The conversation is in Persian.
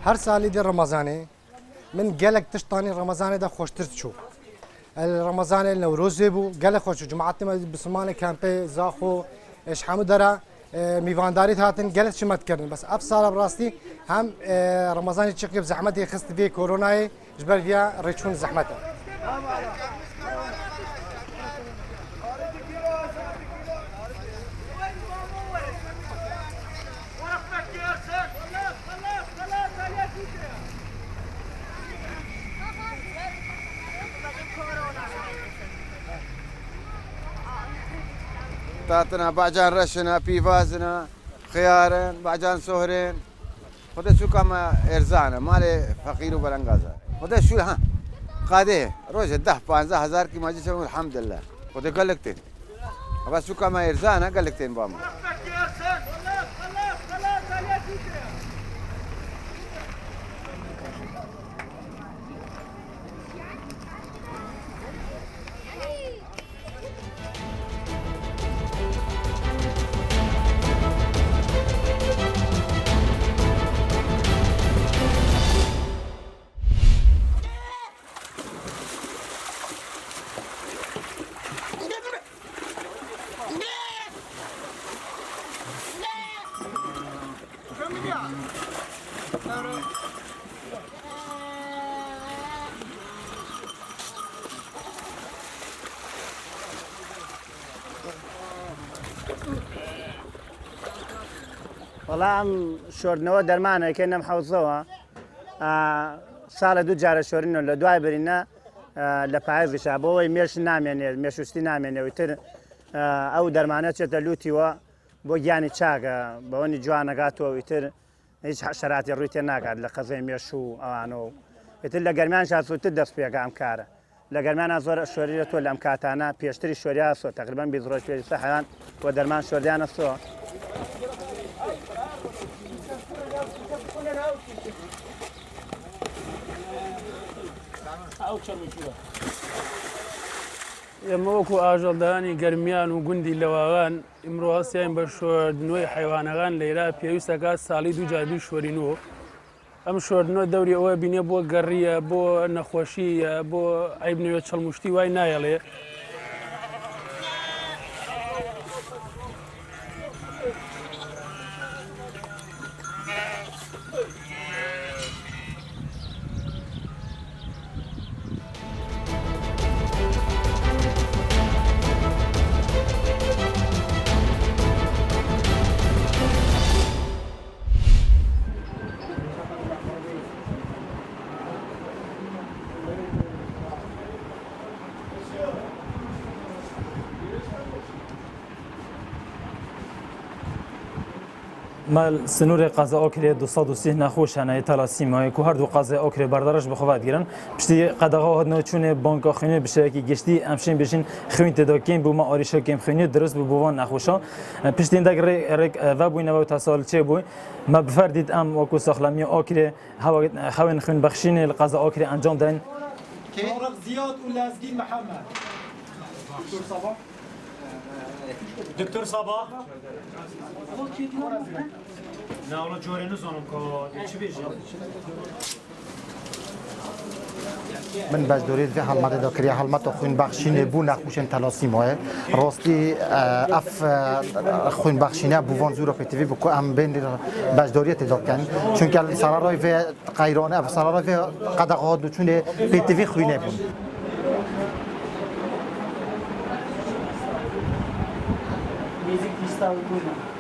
هر سالی در رمضانه من گلک تشتانی رمضانه دا خوشتر شو رمضان نوروز بو گل خوش جماعت ما بسمان کمپ زاخو اش حمو داره میوانداری هاتن گلت شمت کردن بس اف سال براستی هم رمضان چقدر زحمتی خست فی کرونا جبر فيها ريتشون زحمته تعطنا بعجان رشنا بيفازنا خيارن بعجان سهرين خدا شو كما ارزانا مال فقير وبلنغازا خدا شو ها قاده روز 10-15 کی ماجي شو الحمد لله خدا قال لك تين بس شو كما ارزانا قال لك تين بام والله ام شوردنەوە دەرمانەکە نەم حەوزەوە ساڵە دوو جارە شۆرینەوە لە دوای برینە لە پایزیشا بۆەوەی مێش نامێنێت مێشوستی نامێنێتتر ئەو دەرمانە چێتە لوتیوە بۆ گیانی چاکە بەوەنی جوانەگاتەوە ئیتر هیچ حەشەراتی ڕووی تێ ناکات لە قەزەی مێش و ئەوانەوە ئیتر لە گەرمیان شاسووتر دەست پێکە ئەم کارە لە گەرمانە زۆر شۆریرەوە لەم کاتانە پێشتری شۆریا سۆ تقریبان 20 ڕۆژ پێویستە حەیوان بۆ دەرمان شۆردیانە سۆ ئێمە وەکو ئاژەڵدانی گەرمیان و گوندی لەواغان ئیمڕۆ هەستیان بە شۆردنەوەی حیوانەکان لە ئێرا پێویستەکات ساڵی دوو جار شۆرینەوە ئەم شۆردنەوە دەوری ئەوە بینێ بۆ گەڕیە بۆ نەخۆشیە بۆ عیبنەوێت چەڵموشتی وای نایەڵێ مال سنور قضا اوکری 230 نخوشانه تلاسیمای کو هر دو قضا اوکری بردارش بخواد گیرن پشتی قدغه هدنه چونه بانک خونه بشه کی گشتی امشین بشین خوین تداکین بو ما آریشا کیم خونی درست بو بوان نخوشا پشتی اندک رک و بو نو تصال چه بو ما بفردید ام وکو ساخلامی اوکری هوا خوین خون بخشین القضا اوکری انجام دادن مورق زياد ولازقين محمد دكتور صباح دكتور صباح نه اولا جورینو زانم که چی بیشه من بجدوری في حلمت دکری حلمت خوین بخشینه بو نخوشن تلاسیمه راستی اف خوین بخشینه بوان زورا پتیوی بکو ام بین بجدوری تداب کن چون که سرارای و غیرانه اف سرارای و قدقات چون پتیوی خوینه بون میزیک دیستا و کنه